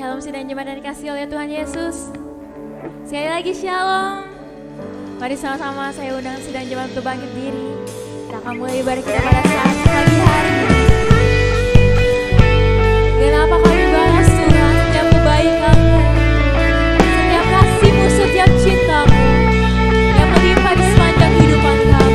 Shalom sidang jemaat dan dikasihi oleh Tuhan Yesus. Sekali lagi shalom. Mari sama-sama saya undang sidang jemaat untuk bangkit diri. Kita akan mulai ibadah kita pada saat pagi hari ini. Dan apa kami balas Tuhan setiap kebaikan-Mu, setiap kasih-Mu, setiap cinta-Mu yang melimpah di sepanjang kehidupan kami.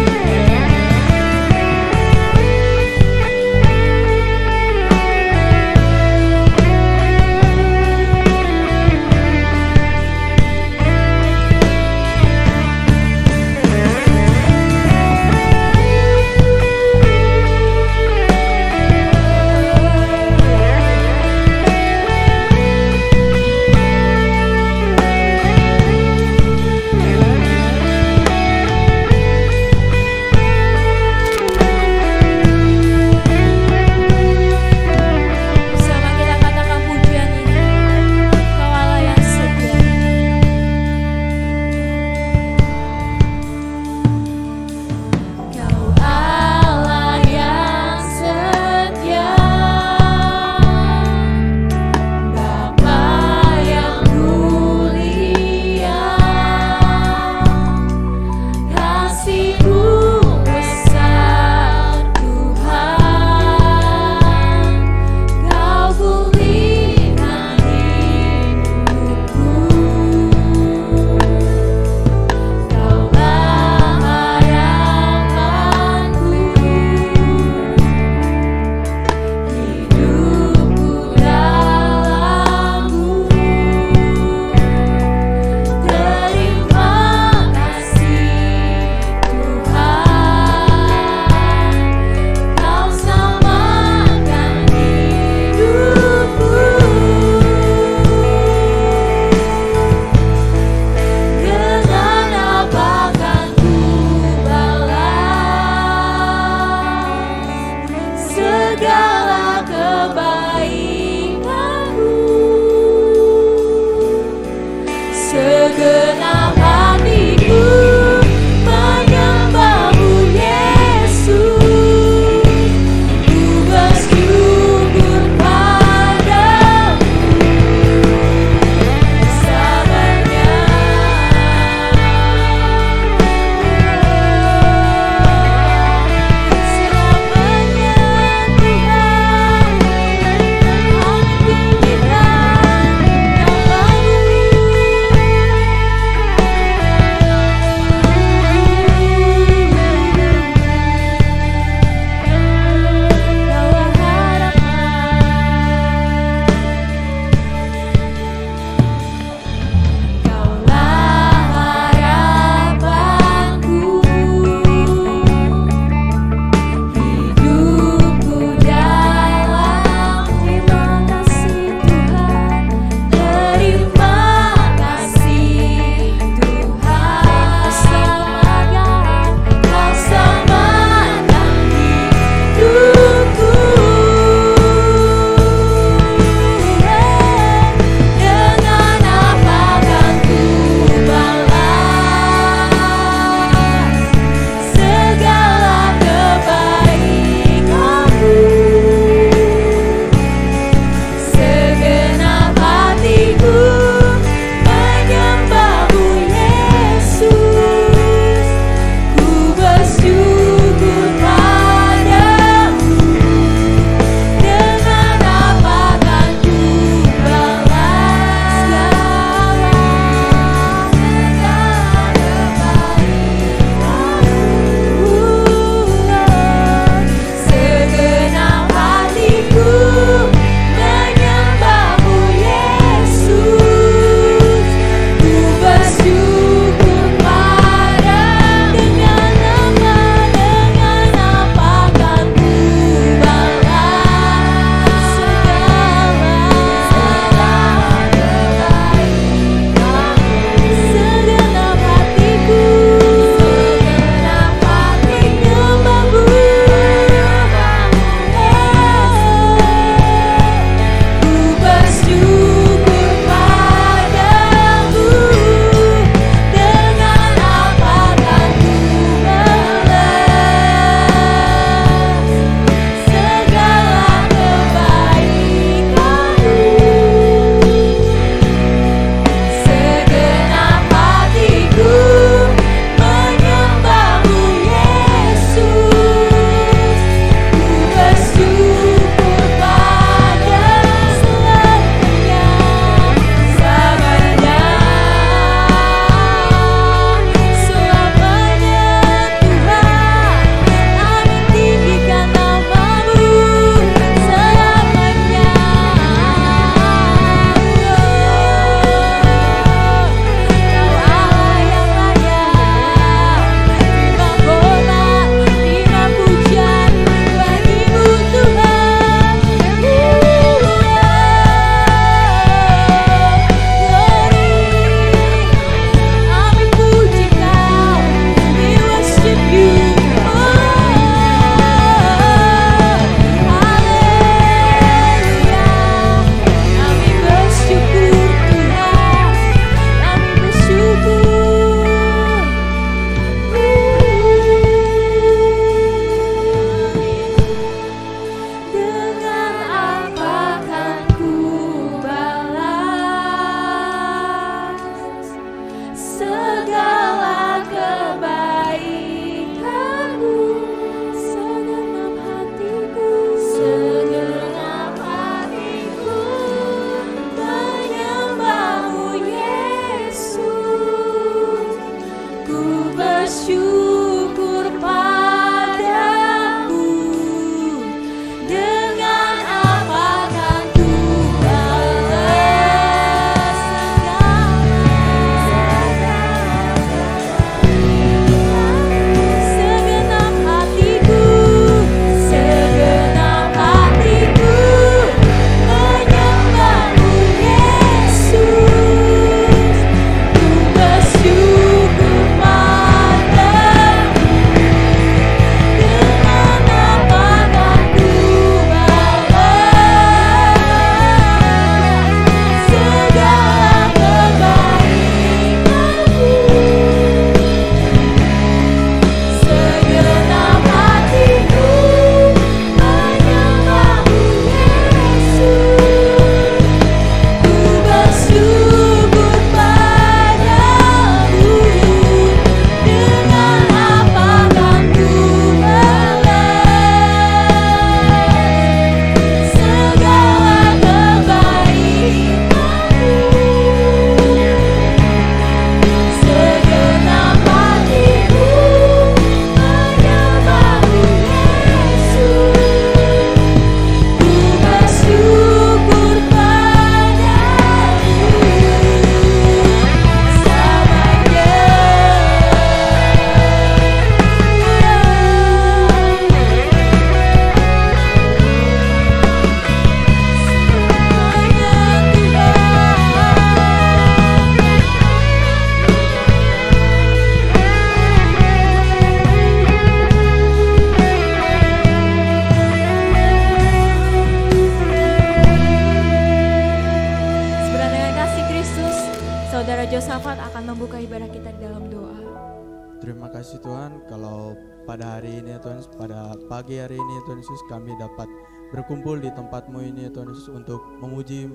Saudara Josafat akan membuka ibadah kita di dalam doa. Terima kasih Tuhan, kalau pada hari ini ya Tuhan, pada pagi hari ini Tuhan Yesus, kami dapat berkumpul di tempat-Mu ini ya Tuhan Yesus, untuk memuji,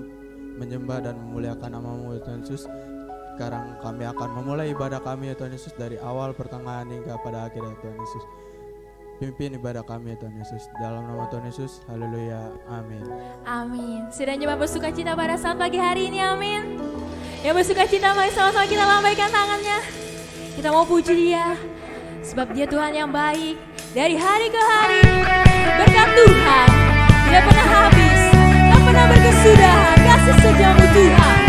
menyembah dan memuliakan nama-Mu ya Tuhan Yesus. Sekarang kami akan memulai ibadah kami ya Tuhan Yesus, dari awal pertengahan hingga pada akhir ya Tuhan Yesus. Pimpin ibadah kami ya Tuhan Yesus, dalam nama Tuhan Yesus, haleluya, amin. Amin. Sudah nyoba bersuka cita pada saat pagi hari ini, amin. Yang bersuka cita, mari sama-sama kita lambaikan tangannya. Kita mau puji Dia, sebab Dia Tuhan yang baik. Dari hari ke hari, berkat Tuhan tidak pernah habis, tak pernah berkesudahan, kasih setiamu Tuhan.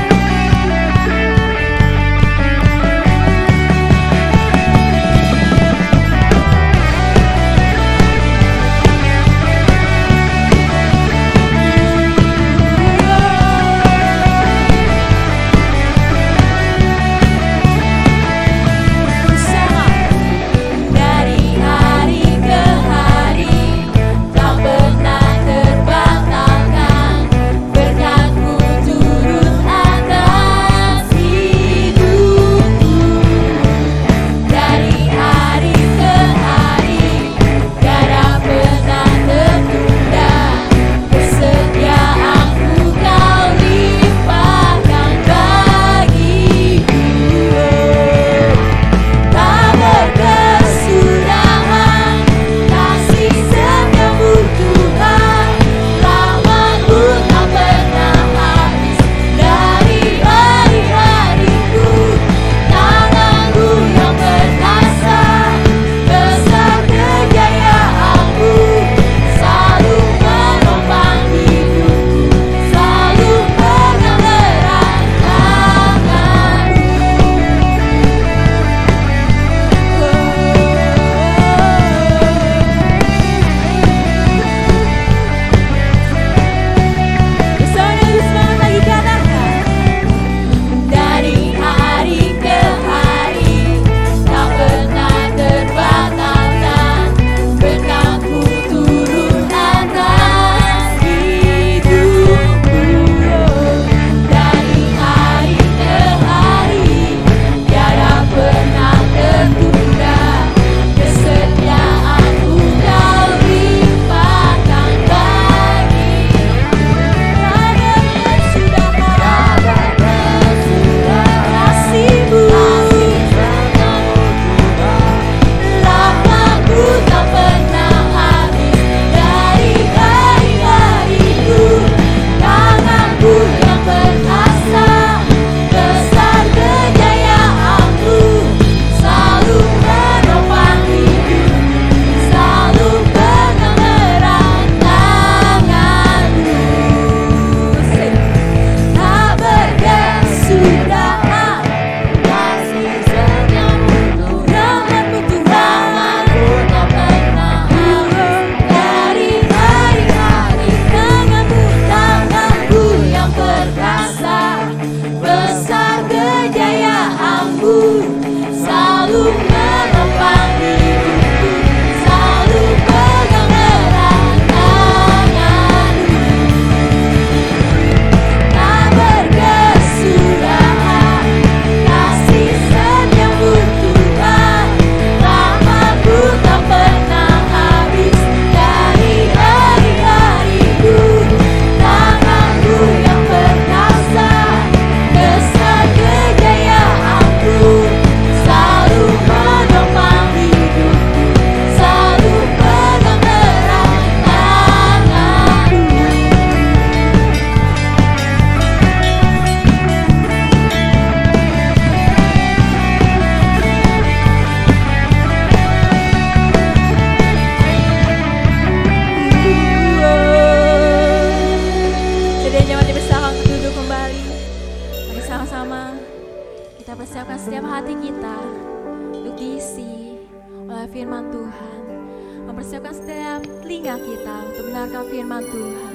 mempersiapkan setiap telinga kita untuk mendengarkan firman Tuhan.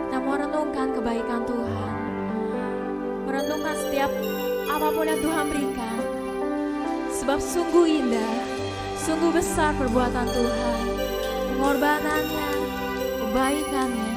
Kita mau renungkan kebaikan Tuhan, merenungkan setiap apapun yang Tuhan berikan. Sebab sungguh indah, sungguh besar perbuatan Tuhan, pengorbanannya, kebaikannya.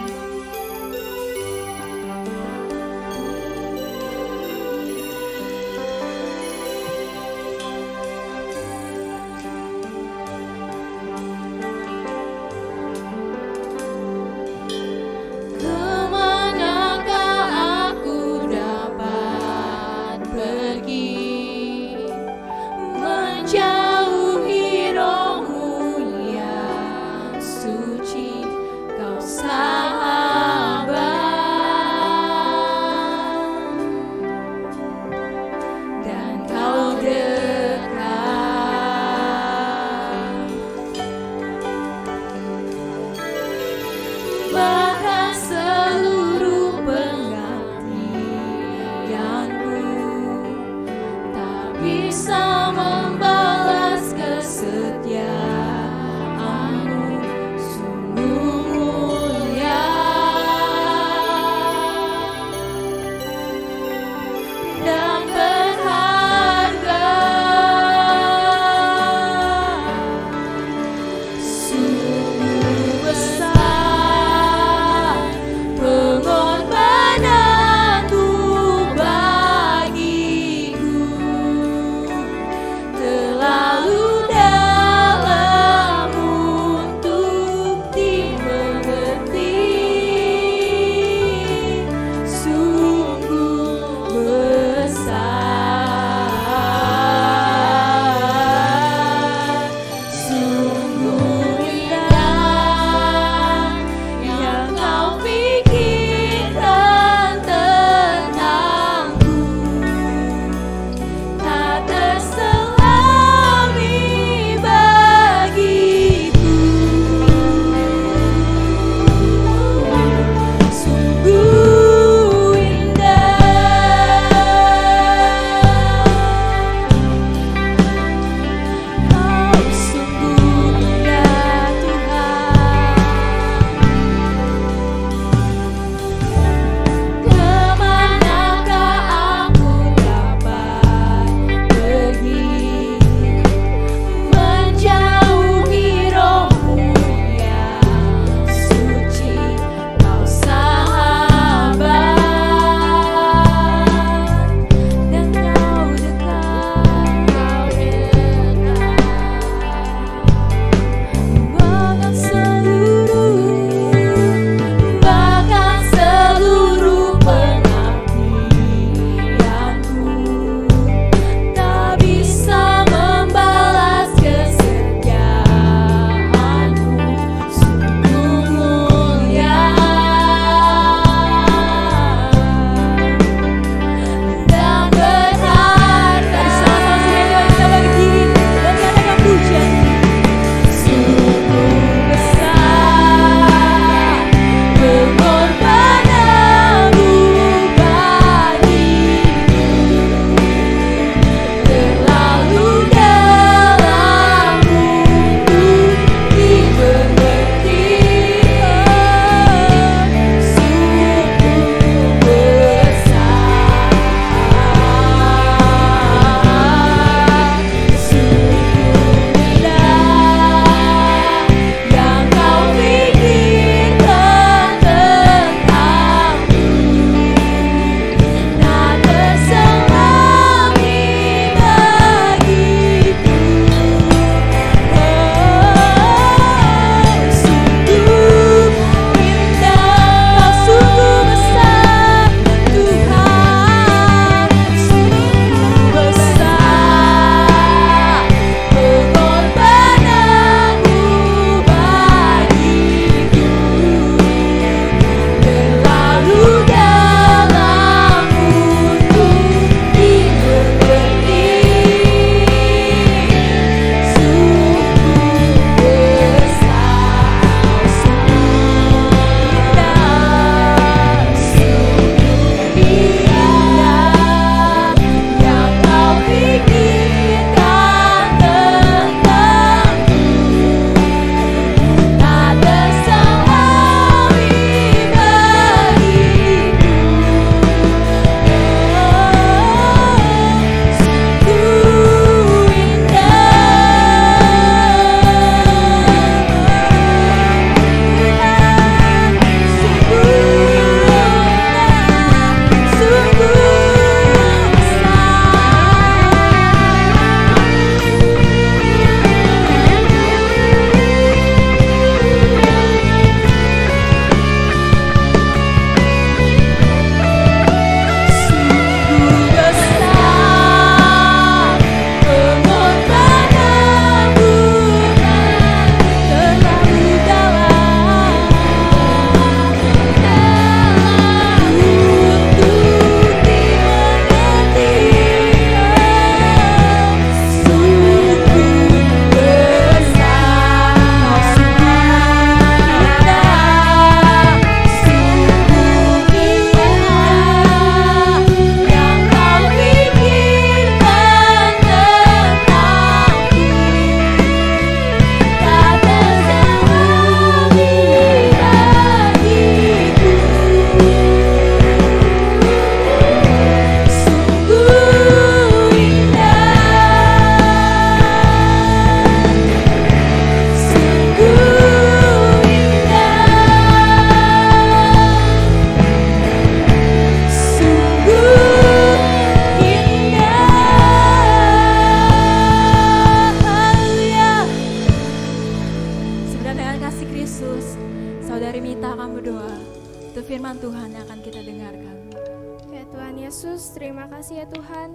Yesus, terima kasih ya Tuhan.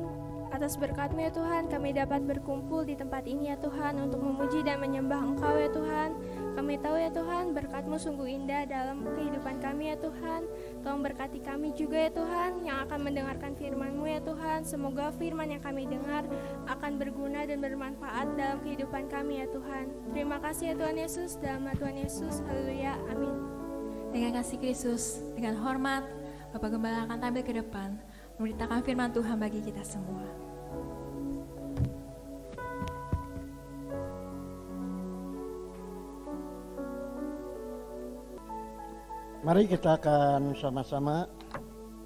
Atas berkat-Mu ya Tuhan, kami dapat berkumpul di tempat ini ya Tuhan untuk memuji dan menyembah Engkau ya Tuhan. Kami tahu ya Tuhan, berkat-Mu sungguh indah dalam kehidupan kami ya Tuhan. Tolong berkati kami juga ya Tuhan yang akan mendengarkan firman-Mu ya Tuhan. Semoga firman yang kami dengar akan berguna dan bermanfaat dalam kehidupan kami ya Tuhan. Terima kasih ya Tuhan Yesus, dalam nama Tuhan Yesus, haleluya, amin. Dengan kasih Kristus, dengan hormat, Bapak Gembala akan tampil ke depan, memberitakan firman Tuhan bagi kita semua. Mari kita akan sama-sama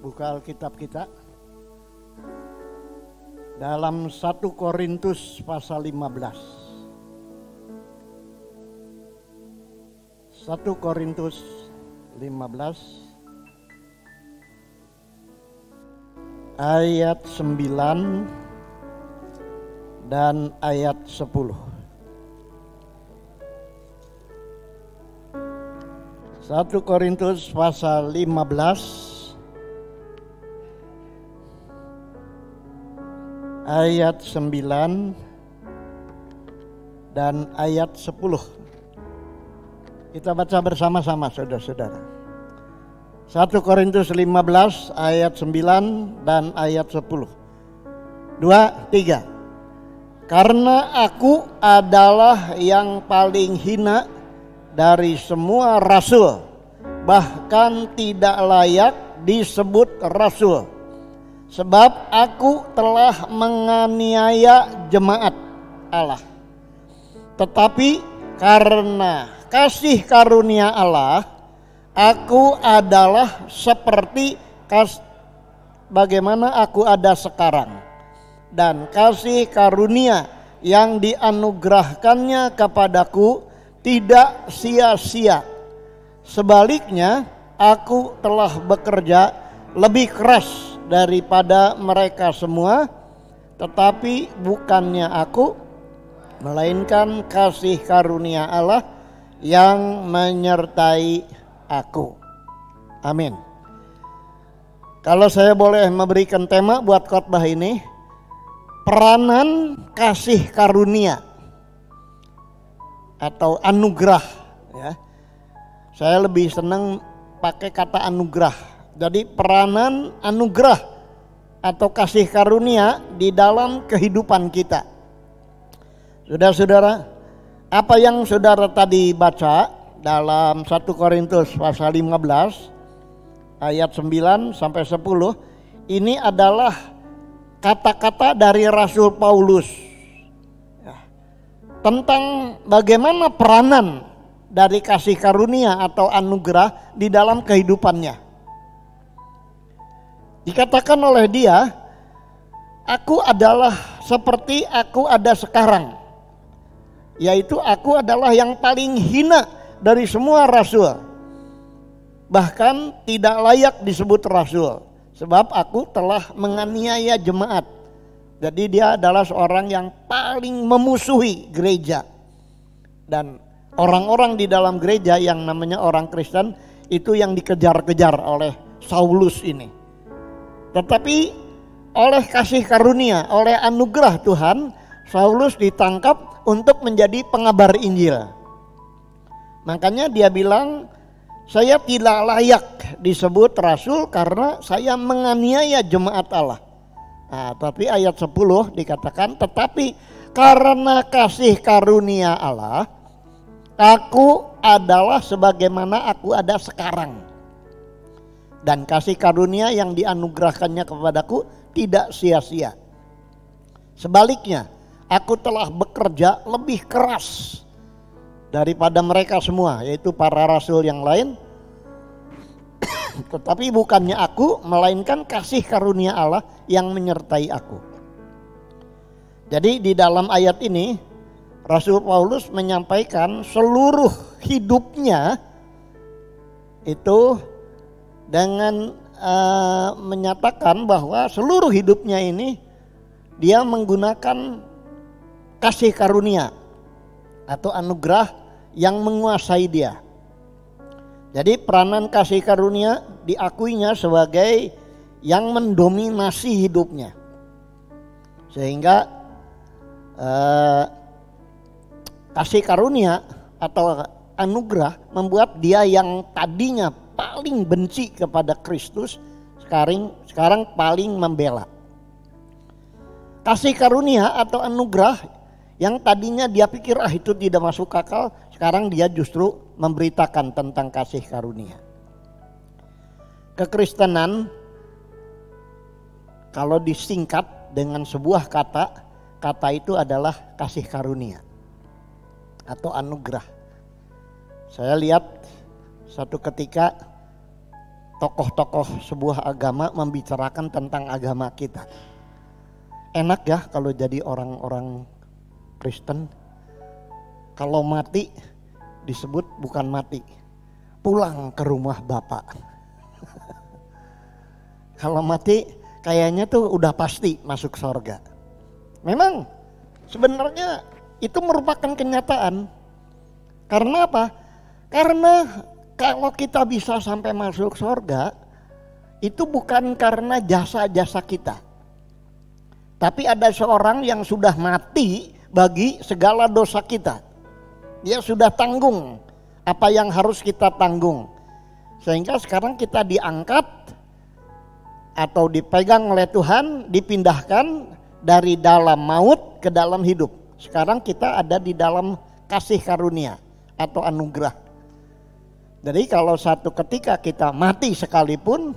buka Alkitab kita dalam 1 Korintus pasal 15. 1 Korintus 15 ayat 9 dan ayat 10. 1 Korintus pasal 15 ayat 9 dan ayat 10. Kita baca bersama-sama saudara-saudara. 1 Korintus 15 ayat 9 dan ayat 10. 2, 3. Karena aku adalah yang paling hina dari semua rasul, bahkan tidak layak disebut rasul, sebab aku telah menganiaya jemaat Allah. Tetapi karena kasih karunia Allah, aku adalah seperti bagaimana aku ada sekarang, dan kasih karunia yang dianugerahkannya kepadaku tidak sia-sia. Sebaliknya, aku telah bekerja lebih keras daripada mereka semua, tetapi bukannya aku, melainkan kasih karunia Allah yang menyertai aku. Amin. Kalau saya boleh memberikan tema buat khotbah ini, peranan kasih karunia atau anugerah, ya. Saya lebih senang pakai kata anugerah. Jadi peranan anugerah atau kasih karunia di dalam kehidupan kita. Saudara-saudara, apa yang saudara tadi baca dalam 1 Korintus pasal 15 ayat 9 sampai 10, ini adalah kata-kata dari Rasul Paulus tentang bagaimana peranan dari kasih karunia atau anugerah di dalam kehidupannya. Dikatakan oleh dia, aku adalah seperti aku ada sekarang, yaitu aku adalah yang paling hina dari semua rasul, bahkan tidak layak disebut rasul, sebab aku telah menganiaya jemaat. Jadi dia adalah seorang yang paling memusuhi gereja. Dan orang-orang di dalam gereja yang namanya orang Kristen itu yang dikejar-kejar oleh Saulus ini. Tetapi oleh kasih karunia, oleh anugerah Tuhan, Saulus ditangkap untuk menjadi pengabar Injil. Makanya dia bilang, saya tidak layak disebut rasul karena saya menganiaya jemaat Allah. Nah, tapi ayat 10 dikatakan, tetapi karena kasih karunia Allah, aku adalah sebagaimana aku ada sekarang. Dan kasih karunia yang dianugerahkannya kepadaku tidak sia-sia. Sebaliknya, aku telah bekerja lebih keras daripada mereka semua, yaitu para rasul yang lain. Tetapi bukannya aku, melainkan kasih karunia Allah yang menyertai aku. Jadi di dalam ayat ini Rasul Paulus menyampaikan seluruh hidupnya itu dengan menyatakan bahwa seluruh hidupnya ini dia menggunakan kasih karunia atau anugerah yang menguasai dia. Jadi peranan kasih karunia diakuinya sebagai yang mendominasi hidupnya. Sehingga kasih karunia atau anugerah membuat dia yang tadinya paling benci kepada Kristus sekarang paling membela. Kasih karunia atau anugerah yang tadinya dia pikir itu tidak masuk akal, sekarang dia justru memberitakan tentang kasih karunia. Kekristenan kalau disingkat dengan sebuah kata itu adalah kasih karunia atau anugerah. Saya lihat satu ketika tokoh-tokoh sebuah agama membicarakan tentang agama kita. Enak ya kalau jadi orang-orang Kristen, kalau mati disebut bukan mati, pulang ke rumah Bapak. Kalau mati kayaknya tuh udah pasti masuk surga. Memang sebenarnya itu merupakan kenyataan. Karena apa? Karena kalau kita bisa sampai masuk surga, itu bukan karena jasa-jasa kita. Tapi ada seorang yang sudah mati bagi segala dosa kita. Dia sudah tanggung apa yang harus kita tanggung. Sehingga sekarang kita diangkat atau dipegang oleh Tuhan, dipindahkan dari dalam maut ke dalam hidup. Sekarang kita ada di dalam kasih karunia atau anugerah. Jadi kalau satu ketika kita mati sekalipun,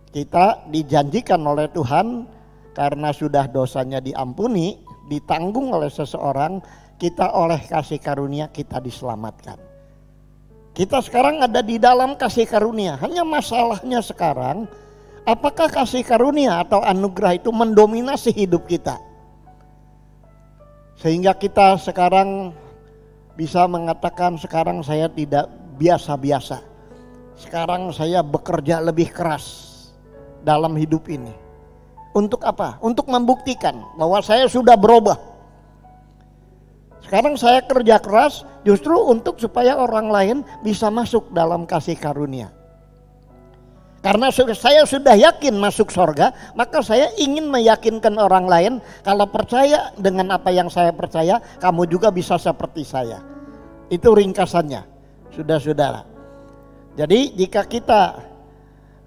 kita dijanjikan oleh Tuhan karena sudah dosanya diampuni, ditanggung oleh seseorang, kita oleh kasih karunia kita diselamatkan. Kita sekarang ada di dalam kasih karunia. Hanya masalahnya sekarang, apakah kasih karunia atau anugerah itu mendominasi hidup kita? Sehingga kita sekarang bisa mengatakan sekarang saya tidak biasa-biasa. Sekarang saya bekerja lebih keras dalam hidup ini. Untuk apa? Untuk membuktikan bahwa saya sudah berubah. Sekarang saya kerja keras justru untuk supaya orang lain bisa masuk dalam kasih karunia. Karena saya sudah yakin masuk surga, maka saya ingin meyakinkan orang lain kalau percaya dengan apa yang saya percaya, kamu juga bisa seperti saya. Itu ringkasannya, saudara-saudara. Jadi jika kita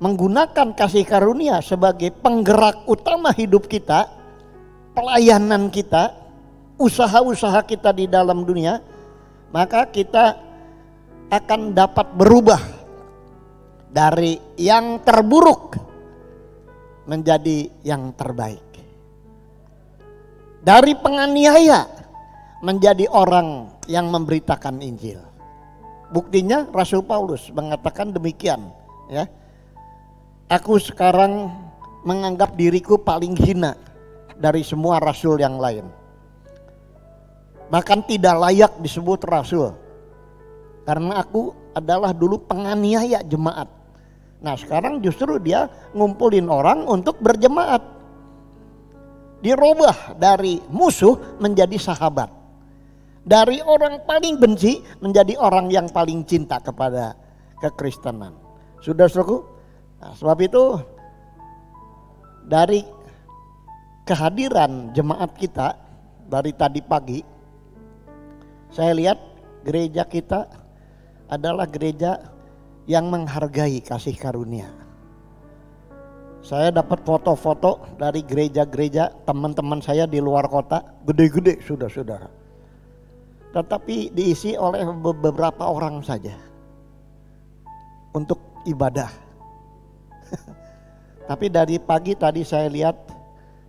menggunakan kasih karunia sebagai penggerak utama hidup kita, pelayanan kita, usaha-usaha kita di dalam dunia, maka kita akan dapat berubah dari yang terburuk menjadi yang terbaik. Dari penganiaya menjadi orang yang memberitakan Injil. Buktinya Rasul Paulus mengatakan demikian, ya. Aku sekarang menganggap diriku paling hina dari semua rasul yang lain. Bahkan tidak layak disebut rasul. Karena aku adalah dulu penganiaya jemaat. Nah sekarang justru dia ngumpulin orang untuk berjemaat. Dirubah dari musuh menjadi sahabat. Dari orang paling benci menjadi orang yang paling cinta kepada kekristenan. Saudara-saudaraku, nah, sebab itu dari kehadiran jemaat kita dari tadi pagi, saya lihat gereja kita adalah gereja yang menghargai kasih karunia. Saya dapat foto-foto dari gereja-gereja teman-teman saya di luar kota, gede-gede saudara-saudara. Tetapi diisi oleh beberapa orang saja untuk ibadah. Tapi dari pagi tadi saya lihat,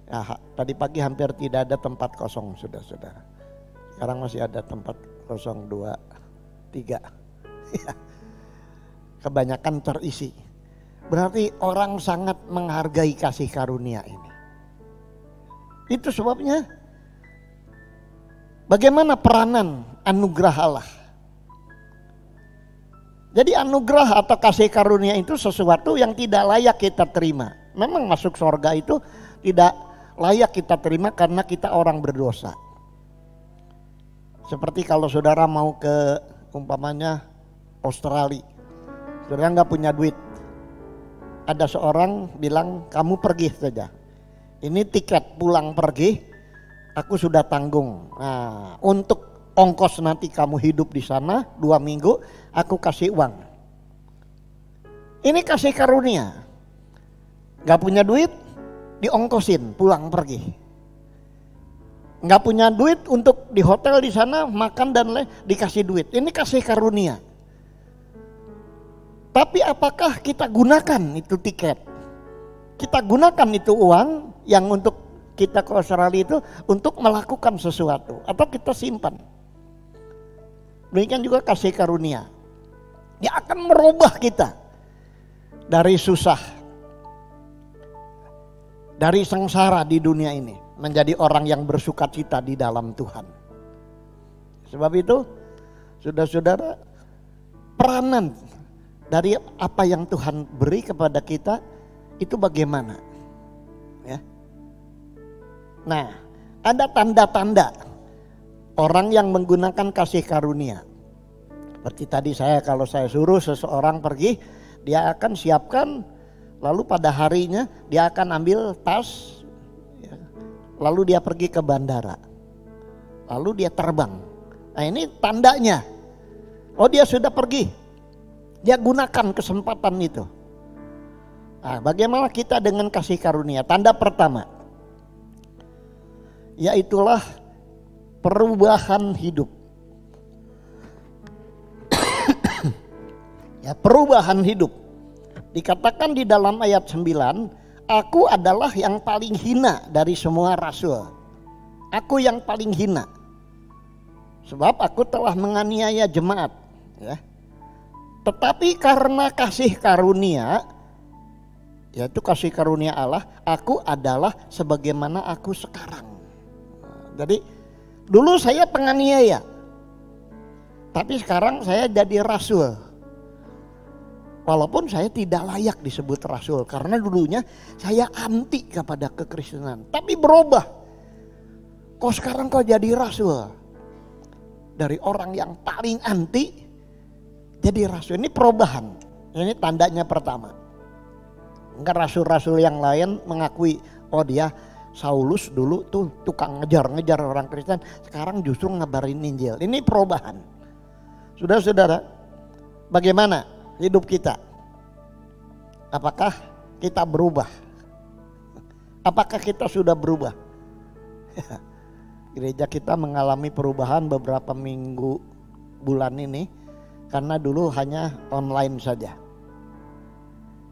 ya, tadi pagi hampir tidak ada tempat kosong saudara-saudara. Sekarang masih ada tempat kosong 2, 3. Kebanyakan terisi. Berarti orang sangat menghargai kasih karunia ini. Itu sebabnya bagaimana peranan anugerah Allah. Jadi anugerah atau kasih karunia itu sesuatu yang tidak layak kita terima. Memang masuk surga itu tidak layak kita terima karena kita orang berdosa. Seperti kalau saudara mau ke umpamanya Australia, saudara nggak punya duit. ada seorang bilang kamu pergi saja. Ini tiket pulang pergi, aku sudah tanggung. Nah, untuk ongkos nanti kamu hidup di sana 2 minggu, aku kasih uang. Ini kasih karunia. Gak punya duit, diongkosin pulang pergi. Gak punya duit untuk di hotel di sana makan dan dikasih duit. Ini kasih karunia. Tapi apakah kita gunakan itu tiket? Kita gunakan itu uang yang untuk kita ke Australia itu untuk melakukan sesuatu atau kita simpan. Demikian juga kasih karunia. Dia akan merubah kita dari susah, dari sengsara di dunia ini menjadi orang yang bersukacita di dalam Tuhan. Sebab itu, saudara-saudara, peranan dari apa yang Tuhan beri kepada kita itu bagaimana? Ya. Nah, ada tanda-tanda orang yang menggunakan kasih karunia. Seperti tadi kalau saya suruh seseorang pergi, dia akan siapkan, lalu pada harinya dia akan ambil tas, ya, lalu dia pergi ke bandara, lalu dia terbang. Nah ini tandanya, oh dia sudah pergi, dia gunakan kesempatan itu. Nah, bagaimana kita dengan kasih karunia? Tanda pertama, yaitulah perubahan hidup. Ya, perubahan hidup. Dikatakan di dalam ayat 9, aku adalah yang paling hina dari semua rasul. Aku yang paling hina. Sebab aku telah menganiaya jemaat. Ya. Tetapi karena kasih karunia, yaitu kasih karunia Allah, aku adalah sebagaimana aku sekarang. Jadi dulu saya penganiaya, tapi sekarang saya jadi rasul. Walaupun saya tidak layak disebut rasul, karena dulunya saya anti kepada kekristenan, tapi berubah. Kok sekarang kau jadi rasul? Dari orang yang paling anti jadi rasul. Ini perubahan. Ini tandanya pertama. Enggak rasul-rasul yang lain mengakui, oh dia Saulus dulu tuh tukang ngejar-ngejar orang Kristen, sekarang justru ngabarin Injil. Ini perubahan. Saudara-saudara, bagaimana hidup kita? Apakah kita berubah? Apakah kita sudah berubah? Gereja kita mengalami perubahan beberapa bulan ini, karena dulu hanya online saja.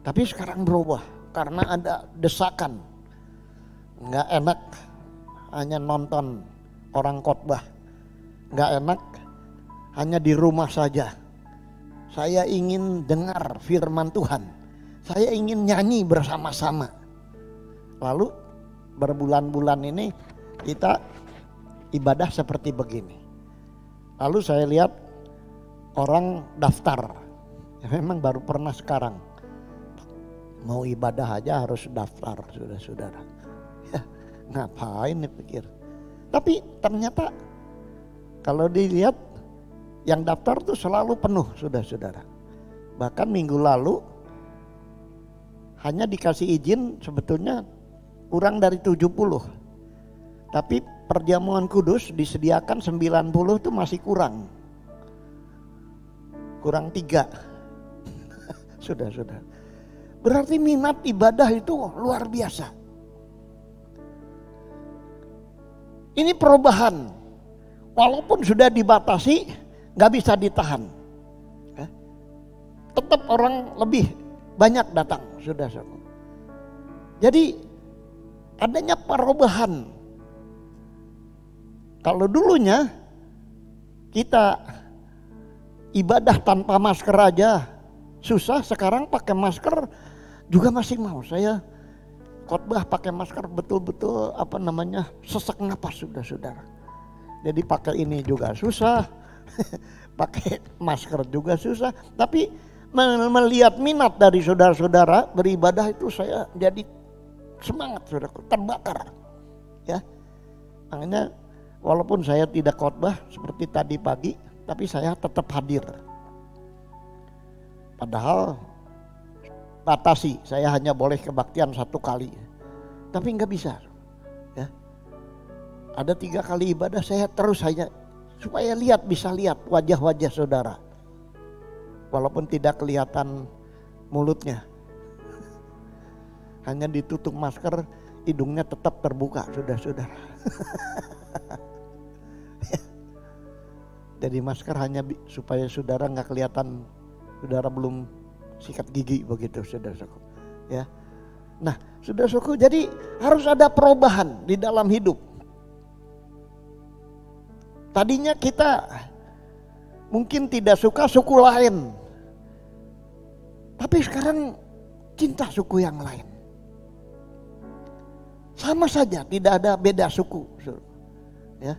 Tapi sekarang berubah karena ada desakan. Nggak enak hanya nonton orang khotbah. Nggak enak hanya di rumah saja. Saya ingin dengar firman Tuhan. Saya ingin nyanyi bersama-sama. Lalu berbulan-bulan ini kita ibadah seperti begini. Lalu saya lihat orang daftar. Ya memang baru pernah sekarang. Mau ibadah aja harus daftar, saudara-saudara. Ya, ngapain nih pikir. Tapi ternyata kalau dilihat yang daftar tuh selalu penuh, saudara-saudara. Bahkan minggu lalu hanya dikasih izin sebetulnya kurang dari 70. Tapi perjamuan kudus disediakan 90 tuh masih kurang. Kurang 3. Saudara-saudara. Berarti minat ibadah itu luar biasa. Ini perubahan. Walaupun sudah dibatasi, gak bisa ditahan. Tetap orang lebih banyak datang, saudara-saudara. Jadi adanya perubahan. Kalau dulunya kita ibadah tanpa masker aja susah, sekarang pakai masker juga masih mau. Saya khotbah pakai masker betul-betul sesak napas, saudara-saudara. Jadi pakai ini juga susah, pakai masker juga susah. Tapi melihat minat dari saudara-saudara beribadah itu saya jadi semangat, saudara, terbakar. Ya, makanya walaupun saya tidak khotbah seperti tadi pagi, tapi saya tetap hadir. Padahal batasi, saya hanya boleh kebaktian 1 kali. Tapi nggak bisa. Ya. Ada 3 kali ibadah saya terus hanya supaya bisa lihat wajah-wajah saudara. Walaupun tidak kelihatan mulutnya. Hanya ditutup masker, hidungnya tetap terbuka, saudara-saudara. Jadi masker hanya supaya saudara nggak kelihatan, saudara belum sikat gigi begitu, saudara-saudara. Ya. Nah, saudara-saudara, jadi harus ada perubahan di dalam hidup. Tadinya kita mungkin tidak suka suku lain, tapi sekarang cinta suku yang lain. Sama saja, tidak ada beda suku. Ya,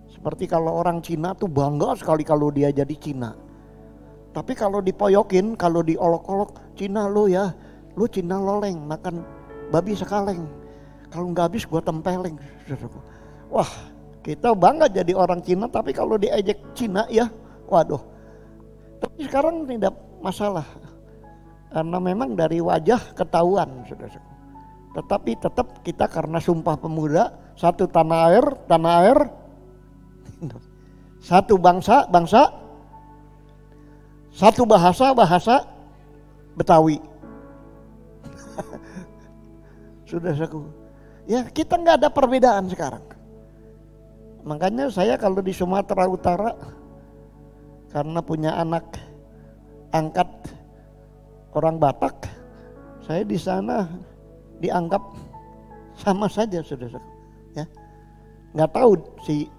seperti kalau orang Cina tuh bangga sekali kalau dia jadi Cina. Tapi kalau dipoyokin, kalau diolok-olok, Cina lu ya, lu Cina loleng, makan babi sekaleng. Kalau nggak habis gua tempeleng. Wah, kita bangga jadi orang Cina, tapi kalau diejek Cina ya, waduh. Tapi sekarang tidak masalah, karena memang dari wajah ketahuan, saudara. Tetapi tetap kita karena Sumpah Pemuda, satu tanah air, satu bangsa, satu bahasa Betawi. Saudaraku, ya kita nggak ada perbedaan sekarang. Makanya saya kalau di Sumatera Utara, karena punya anak angkat orang Batak, saya di sana dianggap sama saja, saudara. Ya, nggak tahu si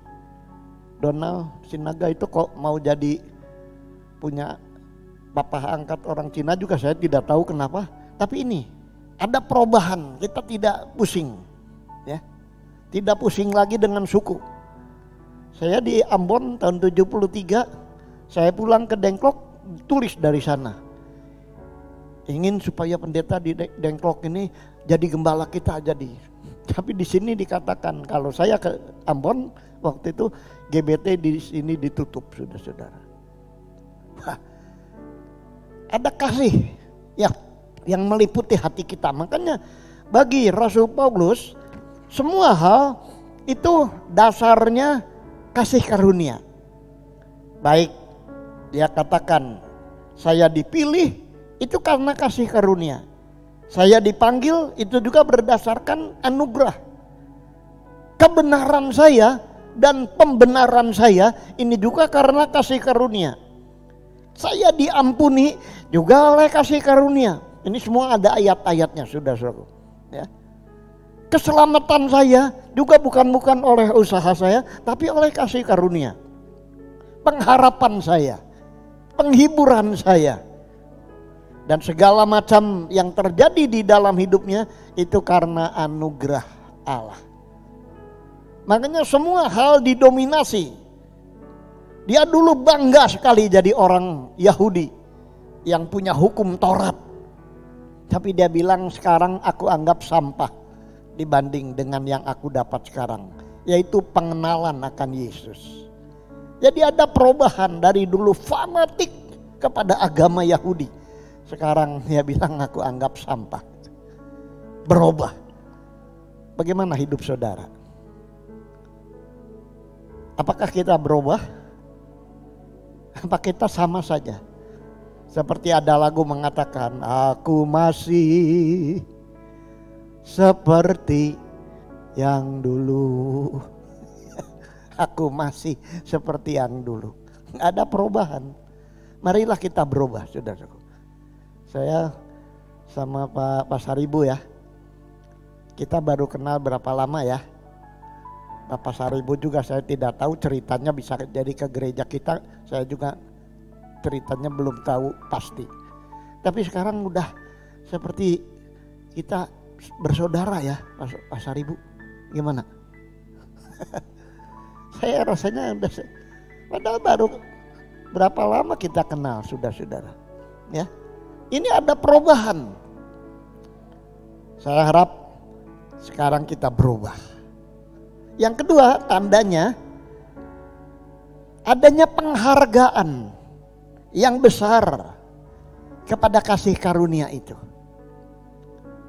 Donald Sinaga itu kok mau jadi punya bapak angkat orang Cina juga, saya tidak tahu kenapa. Tapi ini ada perubahan, kita tidak pusing, ya, tidak pusing lagi dengan suku. Saya di Ambon tahun 73, saya pulang ke Dengklok, tulis dari sana. Ingin supaya pendeta di Dengklok ini jadi gembala kita jadi. Tapi di sini dikatakan kalau saya ke Ambon waktu itu GBT di sini ditutup, saudara-saudara. Ada kasih yang meliputi hati kita. Makanya bagi Rasul Paulus semua hal itu dasarnya kasih karunia. Baik dia katakan saya dipilih itu karena kasih karunia. Saya dipanggil itu juga berdasarkan anugerah. Kebenaran saya dan pembenaran saya ini juga karena kasih karunia. Saya diampuni juga oleh kasih karunia. Ini semua ada ayat-ayatnya, saudara-saudara. Ya. Keselamatan saya juga bukan oleh usaha saya, tapi oleh kasih karunia. Pengharapan saya, penghiburan saya, dan segala macam yang terjadi di dalam hidupnya itu karena anugerah Allah. Makanya semua hal didominasi. Dia dulu bangga sekali jadi orang Yahudi yang punya hukum Taurat. Tapi dia bilang sekarang aku anggap sampah dibanding dengan yang aku dapat sekarang, yaitu pengenalan akan Yesus. Jadi ada perubahan dari dulu fanatik kepada agama Yahudi. Sekarang dia bilang aku anggap sampah. Berubah. Bagaimana hidup saudara? Apakah kita berubah? Apa kita sama saja? Seperti ada lagu mengatakan, aku masih seperti yang dulu. Aku masih seperti yang dulu. Nggak ada perubahan. Marilah kita berubah, saudaraku. Saya sama Pak Pasaribu ya. Kita baru kenal berapa lama ya. Pak Pasaribu juga saya tidak tahu ceritanya bisa jadi ke gereja kita. Saya juga ceritanya belum tahu pasti. Tapi sekarang udah seperti kita bersaudara ya Pak Pasaribu. Gimana? Saya rasanya udah, padahal baru berapa lama kita kenal, saudara-saudara. Ya, ini ada perubahan. Saya harap sekarang kita berubah. Yang kedua tandanya adanya penghargaan yang besar kepada kasih karunia itu.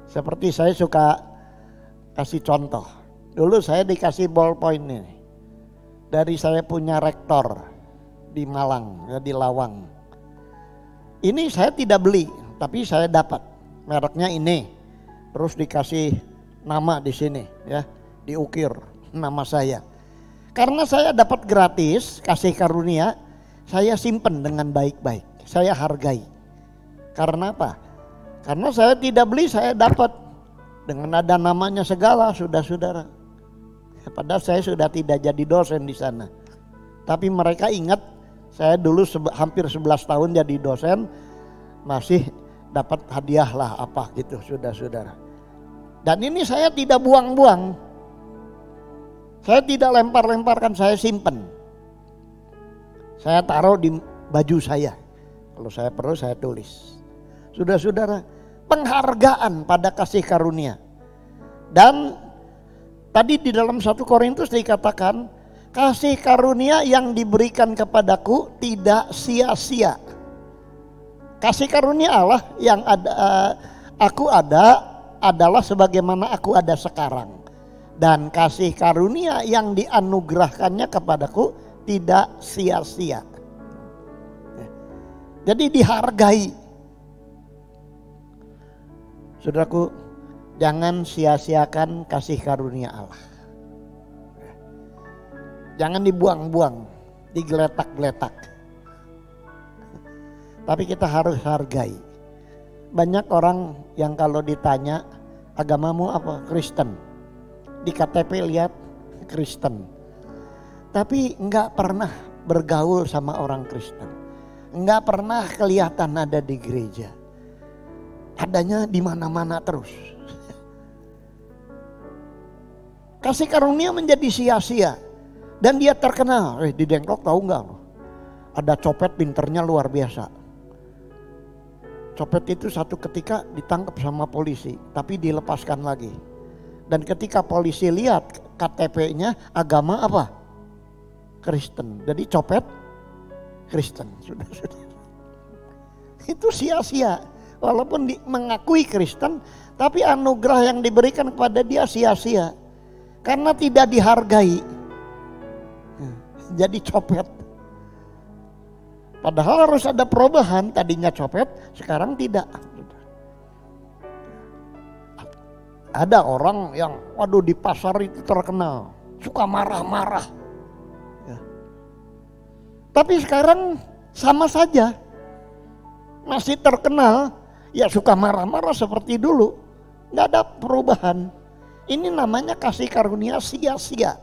Seperti saya suka kasih contoh. Dulu saya dikasih ballpoint ini. Dari saya punya rektor di Malang, ya, di Lawang. Ini saya tidak beli, tapi saya dapat. Mereknya ini. Terus dikasih nama di sini, ya, diukir nama saya. Karena saya dapat gratis, kasih karunia, saya simpen dengan baik-baik. Saya hargai. Karena apa? Karena saya tidak beli, saya dapat dengan ada namanya segala, saudara. Padahal saya sudah tidak jadi dosen di sana. Tapi mereka ingat saya dulu hampir 11 tahun jadi dosen, masih dapat hadiah lah apa gitu, saudara. Dan ini saya tidak buang-buang. Saya tidak lempar-lemparkan, saya simpen. Saya taruh di baju saya. Kalau saya perlu saya tulis. Saudara, penghargaan pada kasih karunia. Dan tadi di dalam 1 Korintus dikatakan, kasih karunia yang diberikan kepadaku tidak sia-sia. Kasih karunia Allah yang aku ada adalah sebagaimana aku ada sekarang. Dan kasih karunia yang dianugerahkannya kepadaku tidak sia-sia. Jadi dihargai. Saudaraku, jangan sia-siakan kasih karunia Allah. Jangan dibuang-buang, digeletak-geletak. Tapi kita harus hargai. Banyak orang yang kalau ditanya, agamamu apa? Kristen. Di KTP lihat Kristen. Tapi enggak pernah bergaul sama orang Kristen. Enggak pernah kelihatan ada di gereja. Adanya di mana-mana terus. Kasih karunia menjadi sia-sia. Dan dia terkenal. Di Dengklok tahu nggak? Ada copet pinternya luar biasa. Copet itu satu ketika ditangkap sama polisi. Tapi dilepaskan lagi. Dan ketika polisi lihat KTP-nya agama apa? Kristen. Jadi copet Kristen. Sudah. Itu sia-sia. Walaupun mengakui Kristen, tapi anugerah yang diberikan kepada dia sia-sia. Karena tidak dihargai. Jadi copet. Padahal harus ada perubahan. Tadinya copet, sekarang tidak. Ada orang yang waduh di pasar itu terkenal. Suka marah-marah. Ya. Tapi sekarang sama saja. Masih terkenal. Ya suka marah-marah seperti dulu. Gak ada perubahan. Ini namanya kasih karunia sia-sia.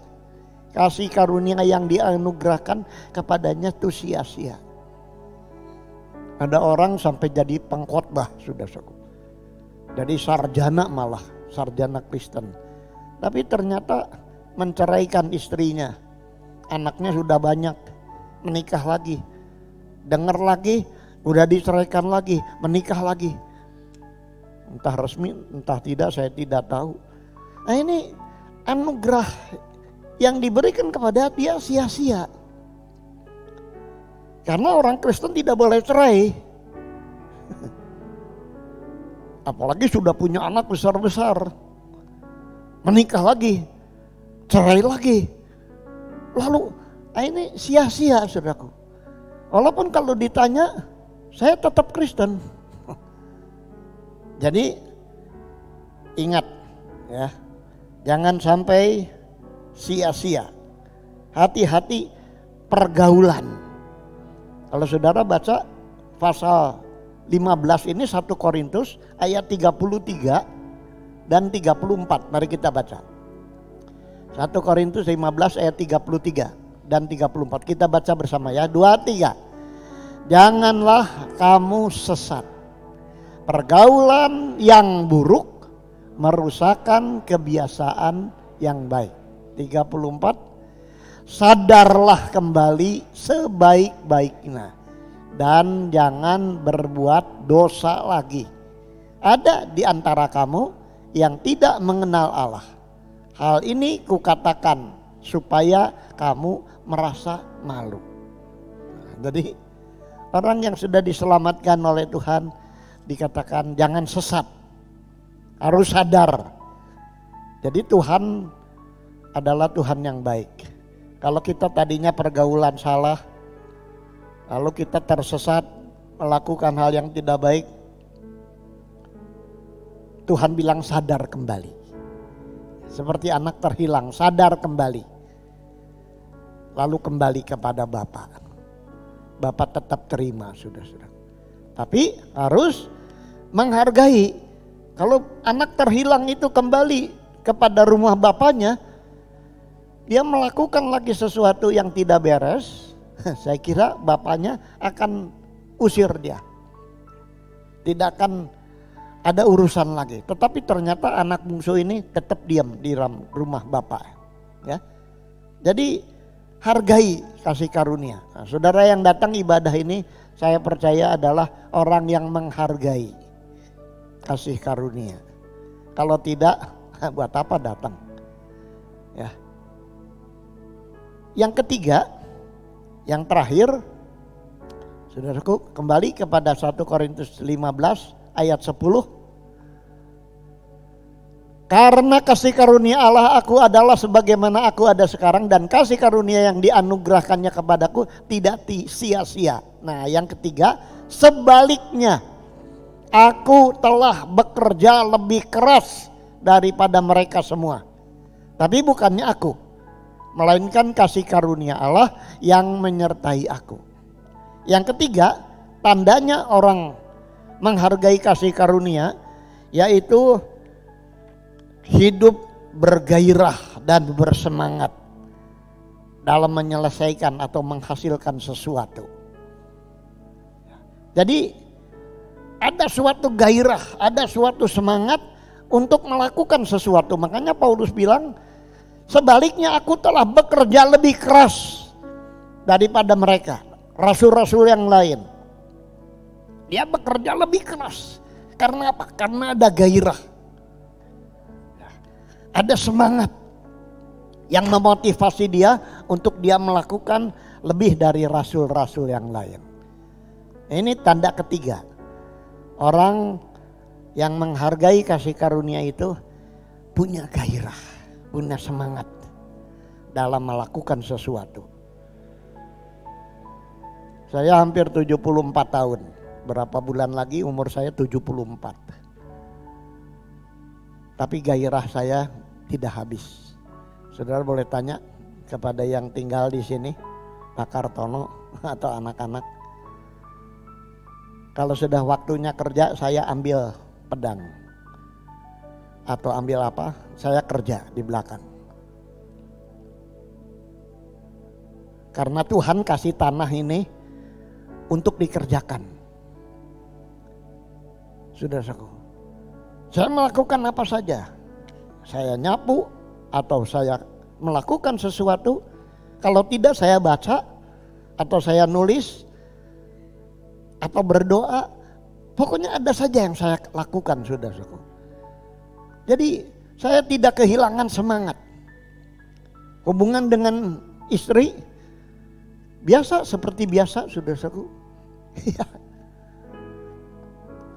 Kasih karunia yang dianugerahkan kepadanya itu sia-sia. Ada orang sampai jadi pengkhotbah sudah cukup. Jadi sarjana malah, sarjana Kristen. Tapi ternyata menceraikan istrinya. Anaknya sudah banyak, menikah lagi. Dengar lagi, udah diceraikan lagi, menikah lagi. Entah resmi, entah tidak, saya tidak tahu. Nah ini anugerah yang diberikan kepada dia sia-sia. Karena orang Kristen tidak boleh cerai. Apalagi sudah punya anak besar-besar. Menikah lagi, cerai lagi. Lalu ini sia-sia saudaraku. Walaupun kalau ditanya, saya tetap Kristen. Jadi ingat ya, jangan sampai sia-sia. Hati-hati pergaulan. Kalau saudara baca pasal 15 ini 1 Korintus ayat 33 dan 34. Mari kita baca. 1 Korintus 15 ayat 33 dan 34. Kita baca bersama ya. 2, 3. Janganlah kamu sesat. Pergaulan yang buruk merusakkan kebiasaan yang baik. 34. Sadarlah kembali sebaik-baiknya dan jangan berbuat dosa lagi. Ada di antara kamu yang tidak mengenal Allah. Hal ini kukatakan supaya kamu merasa malu. Jadi orang yang sudah diselamatkan oleh Tuhan dikatakan jangan sesat. harus sadar. Jadi Tuhan adalah Tuhan yang baik. Kalau kita tadinya pergaulan salah, lalu kita tersesat melakukan hal yang tidak baik, Tuhan bilang sadar kembali. Seperti anak terhilang, sadar kembali. Lalu kembali kepada Bapa. Bapa tetap terima, saudara-saudara. Tapi harus menghargai. Kalau anak terhilang itu kembali kepada rumah bapaknya, dia melakukan lagi sesuatu yang tidak beres, saya kira bapaknya akan usir dia. Tidak akan ada urusan lagi. Tetapi ternyata anak bungsu ini tetap diam di rumah bapak. Ya. Jadi hargai kasih karunia. Nah, saudara yang datang ibadah ini, saya percaya adalah orang yang menghargai kasih karunia. Kalau tidak, buat apa datang? Ya. Yang ketiga, yang terakhir, saudaraku, kembali kepada 1 Korintus 15 ayat 10. Karena kasih karunia Allah aku adalah sebagaimana aku ada sekarang, dan kasih karunia yang dianugerahkannya kepadaku tidak sia-sia. Nah, yang ketiga, sebaliknya aku telah bekerja lebih keras daripada mereka semua. Tapi bukannya aku, melainkan kasih karunia Allah yang menyertai aku. Yang ketiga, tandanya orang menghargai kasih karunia, yaitu hidup bergairah dan bersemangat dalam menyelesaikan atau menghasilkan sesuatu. Jadi ada suatu gairah, ada suatu semangat untuk melakukan sesuatu. Makanya Paulus bilang, sebaliknya aku telah bekerja lebih keras daripada mereka, rasul-rasul yang lain. Dia bekerja lebih keras. Karena apa? Karena ada gairah. Ada semangat yang memotivasi dia untuk dia melakukan lebih dari rasul-rasul yang lain. Ini tanda ketiga. Orang yang menghargai kasih karunia itu punya gairah, punya semangat dalam melakukan sesuatu. Saya hampir 74 tahun. Berapa bulan lagi umur saya 74. Tapi gairah saya tidak habis. Saudara boleh tanya kepada yang tinggal di sini, Pak Kartono atau anak-anak. Kalau sudah waktunya kerja, saya ambil pedang atau ambil apa, saya kerja di belakang. Karena Tuhan kasih tanah ini untuk dikerjakan. Saudaraku, saya melakukan apa saja. Saya nyapu atau saya melakukan sesuatu. Kalau tidak saya baca atau saya nulis atau berdoa. Pokoknya ada saja yang saya lakukan, saudaraku. Jadi saya tidak kehilangan semangat. Hubungan dengan istri biasa seperti biasa, saudaraku.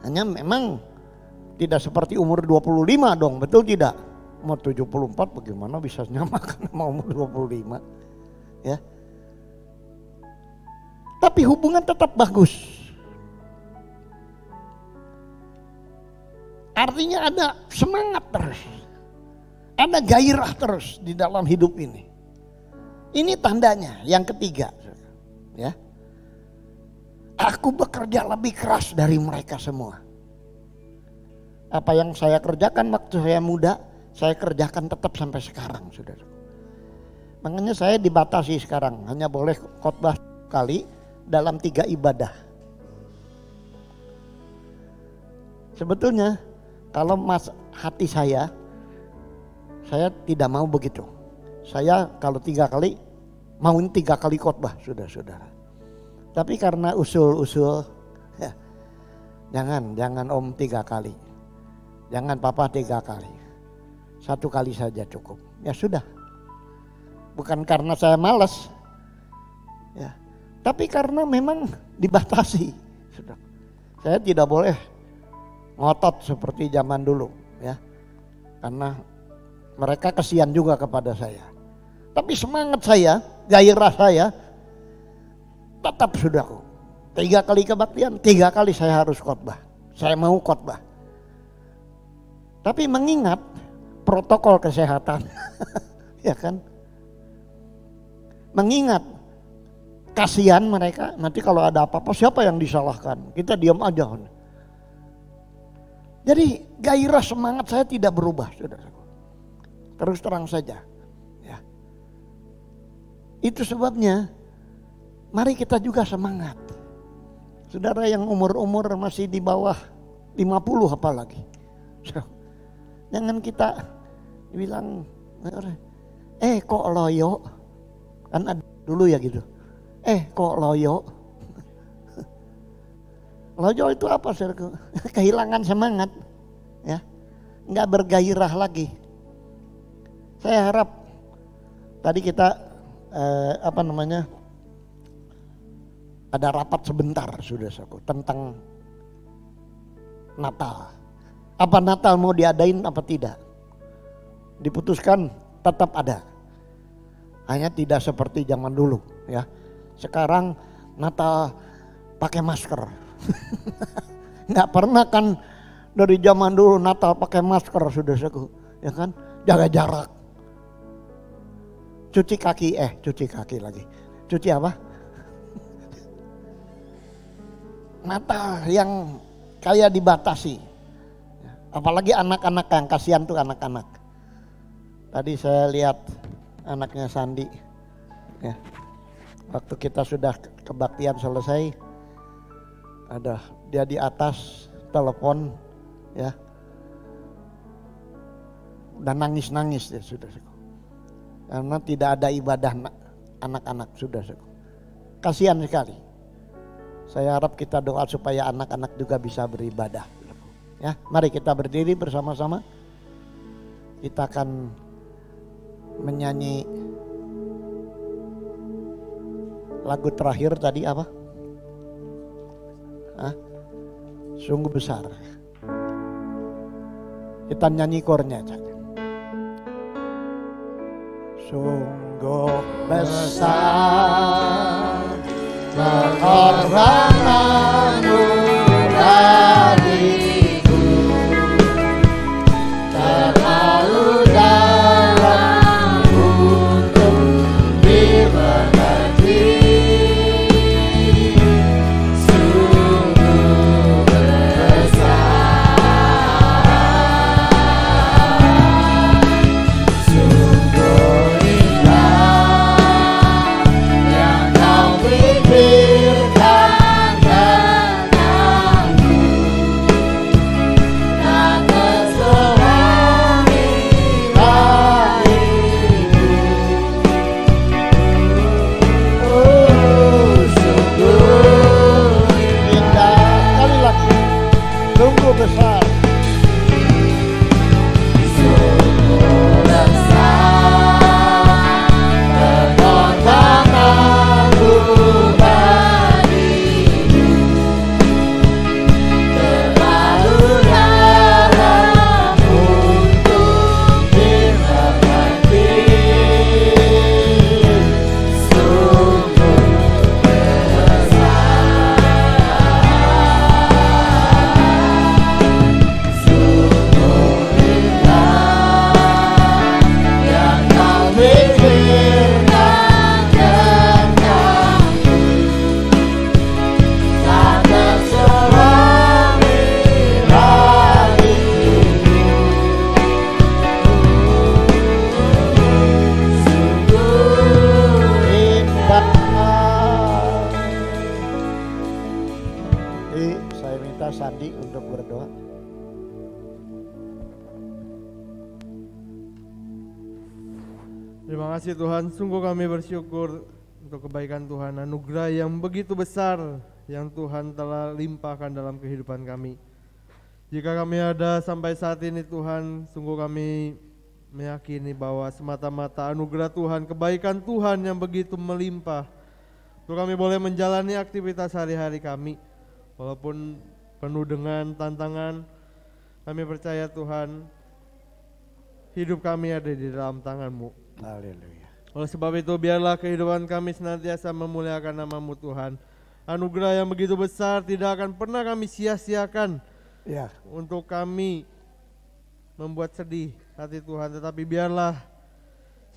Hanya memang tidak seperti umur 25 dong, betul tidak? Umur 74 bagaimana bisa nyamakan sama umur 25? Ya. Tapi hubungan tetap bagus. Artinya ada semangat terus, ada gairah terus di dalam hidup ini. Ini tandanya yang ketiga, ya. Aku bekerja lebih keras dari mereka semua. Apa yang saya kerjakan waktu saya muda, saya kerjakan tetap sampai sekarang, saudara. Makanya saya dibatasi sekarang, hanya boleh khotbah kali dalam 3 ibadah. Sebetulnya kalau hati saya tidak mau begitu. Saya kalau 3 kali, mauin 3 kali khotbah, saudara-saudara. Tapi karena usul-usul, ya, jangan om 3 kali. Jangan papa 3 kali. 1 kali saja cukup. Ya sudah. Bukan karena saya malas. Ya. Tapi karena memang dibatasi. Saya tidak boleh ngotot seperti zaman dulu. ya. Karena mereka kasihan juga kepada saya. Tapi semangat saya, gairah saya tetap saudaraku. 3 kali kebaktian, 3 kali saya harus khotbah. Saya mau khotbah. Tapi mengingat protokol kesehatan, ya kan? Mengingat kasihan mereka, nanti kalau ada apa-apa siapa yang disalahkan? Kita diam aja. Jadi gairah semangat saya tidak berubah, saudaraku. Terus terang saja. Ya. Itu sebabnya mari kita juga semangat. Saudara yang umur-umur masih di bawah 50 apalagi. Jangan kita bilang, kok loyo? Kan ada dulu ya gitu. Kok loyo? Loyo itu apa, saudaraku? Kehilangan semangat, ya, nggak bergairah lagi. Saya harap tadi kita ada rapat sebentar, saudaraku, tentang Natal. Apa Natal mau diadain apa tidak? Diputuskan tetap ada. Hanya tidak seperti zaman dulu, ya. Sekarang Natal pakai masker. Nggak pernah kan dari zaman dulu Natal pakai masker, saudaraku, ya kan? Jaga jarak. Cuci kaki lagi. Cuci apa? Natal yang kayak dibatasi. Apalagi anak-anak, yang kasihan tuh anak-anak. Tadi saya lihat anaknya Sandi, ya. Waktu kita sudah kebaktian selesai, ada dia di atas telepon, ya, dan nangis-nangis ya, sudah. Karena tidak ada ibadah anak-anak, sudah. Kasihan sekali. Saya harap kita doa supaya anak-anak juga bisa beribadah. Ya, mari kita berdiri bersama-sama. Kita akan menyanyi lagu terakhir tadi apa? Sungguh besar. Kita nyanyi kornya aja. Sungguh besar pengorbananmu bagiku, terlalu dalam untuk dimengerti. Sungguh besar, sungguh indah yang kau pikirkan denganku, tak terserangi hatiku. Sungguh indah, kali lagi, sungguh besar. Sungguh besar pengorbananmu bagiku, terlalu dalam untuk dimengerti. Sungguh sungguh indah yang kau pikirkan denganku, tak terserangi hatiku. Sungguh indah. Saya minta Sandi untuk berdoa. Terima kasih Tuhan, sungguh kami bersyukur untuk kebaikan Tuhan, anugerah yang begitu besar yang Tuhan telah limpahkan dalam kehidupan kami. Jika kami ada sampai saat ini Tuhan, sungguh kami meyakini bahwa semata-mata anugerah Tuhan, kebaikan Tuhan yang begitu melimpah, untuk kami boleh menjalani aktivitas hari-hari kami, walaupun penuh dengan tantangan, Kami percaya Tuhan, hidup kami ada di dalam tangan-Mu. Haleluya. Oleh sebab itu biarlah kehidupan kami senantiasa memuliakan nama-Mu Tuhan. Anugerah yang begitu besar tidak akan pernah kami sia-siakan Ya. untuk kami membuat sedih hati Tuhan. Tetapi biarlah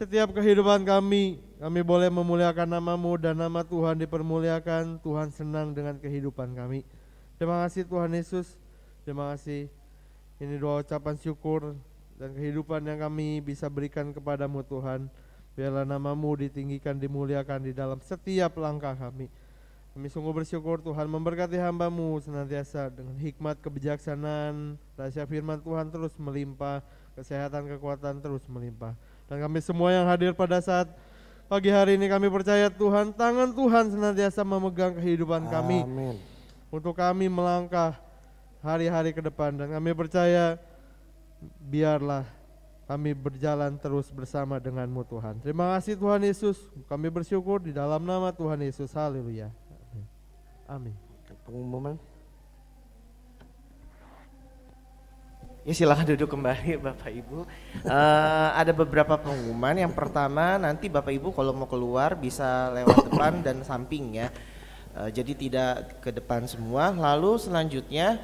setiap kehidupan kami boleh memuliakan nama-Mu dan nama Tuhan dipermuliakan. Tuhan senang dengan kehidupan kami. Terima kasih Tuhan Yesus. Terima kasih. Ini doa ucapan syukur dan kehidupan yang kami bisa berikan kepadamu Tuhan. Biarlah nama-Mu ditinggikan, dimuliakan di dalam setiap langkah kami. Kami sungguh bersyukur Tuhan memberkati hamba-Mu senantiasa dengan hikmat, kebijaksanaan, rahasia firman Tuhan terus melimpah, kesehatan, kekuatan terus melimpah. Dan kami semua yang hadir pada saat pagi hari ini kami percaya Tuhan, tangan Tuhan senantiasa memegang kehidupan kami. Amin. Untuk kami melangkah hari-hari ke depan. Dan kami percaya biarlah kami berjalan terus bersama dengan-Mu Tuhan. Terima kasih Tuhan Yesus. Kami bersyukur di dalam nama Tuhan Yesus. Haleluya. Amin. Pengumuman. Ya silakan duduk kembali Bapak Ibu. Ada beberapa pengumuman. Yang pertama, nanti Bapak Ibu kalau mau keluar bisa lewat depan dan samping ya. Jadi tidak ke depan semua. Lalu selanjutnya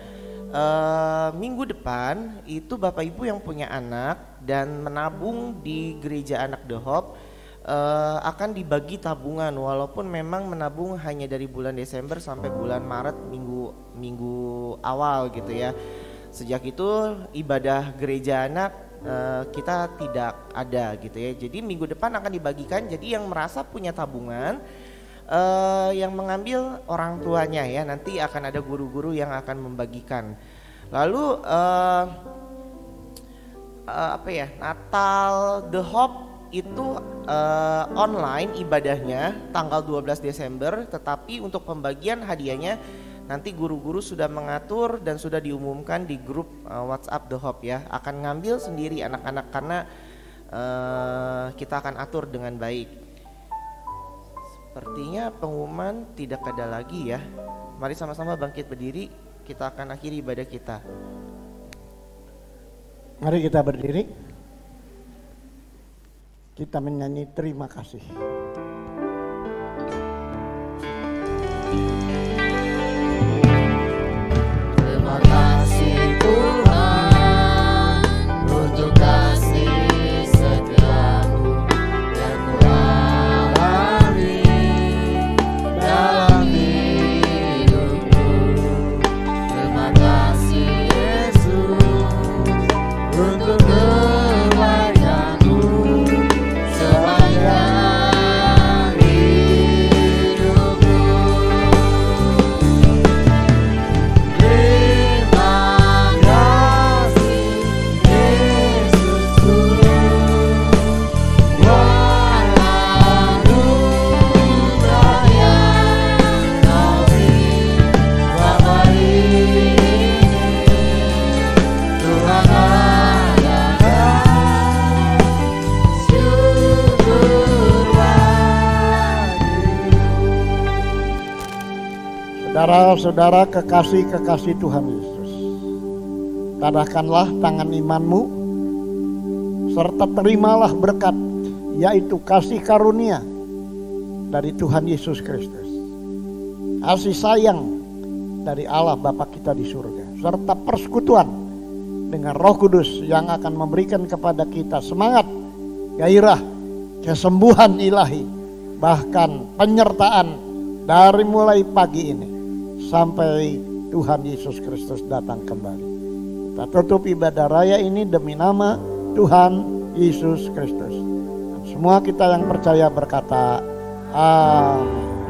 minggu depan itu Bapak Ibu yang punya anak dan menabung di gereja anak The Hope akan dibagi tabungan, walaupun memang menabung hanya dari bulan Desember sampai bulan Maret minggu awal gitu ya. Sejak itu ibadah gereja anak kita tidak ada gitu ya. Jadi minggu depan akan dibagikan. Jadi yang merasa punya tabungan, yang mengambil orang tuanya ya. Nanti akan ada guru-guru yang akan membagikan. Lalu Natal The Hope itu online ibadahnya tanggal 12 Desember, tetapi untuk pembagian hadiahnya nanti guru-guru sudah mengatur dan sudah diumumkan di grup WhatsApp The Hope ya. Akan ngambil sendiri anak-anak karena kita akan atur dengan baik. Sepertinya pengumuman tidak ada lagi ya. Mari sama-sama bangkit berdiri, kita akan akhiri ibadah kita. Mari kita berdiri. Kita menyanyi terima kasih. Terima kasih Tuhan untuk kasih setiamu yang Kau alami dalam hidupku. Terima kasih Yesus untuk kebaikan-Mu sepanjang hidupku. Terima kasih Yesusku, walau anugerah yang Kau beri Bapa ini, Tuhan adakan syukur bagimu. Saudara-saudara kekasih-kekasih Tuhan Yesus, tadahkanlah tangan imanmu serta terimalah berkat, yaitu kasih karunia dari Tuhan Yesus Kristus, kasih sayang dari Allah Bapa kita di surga, serta persekutuan dengan Roh Kudus yang akan memberikan kepada kita semangat, gairah, kesembuhan ilahi, bahkan penyertaan dari mulai pagi ini sampai Tuhan Yesus Kristus datang kembali. Kita tutup ibadah raya ini demi nama Tuhan Yesus Kristus. Dan semua kita yang percaya berkata, amin.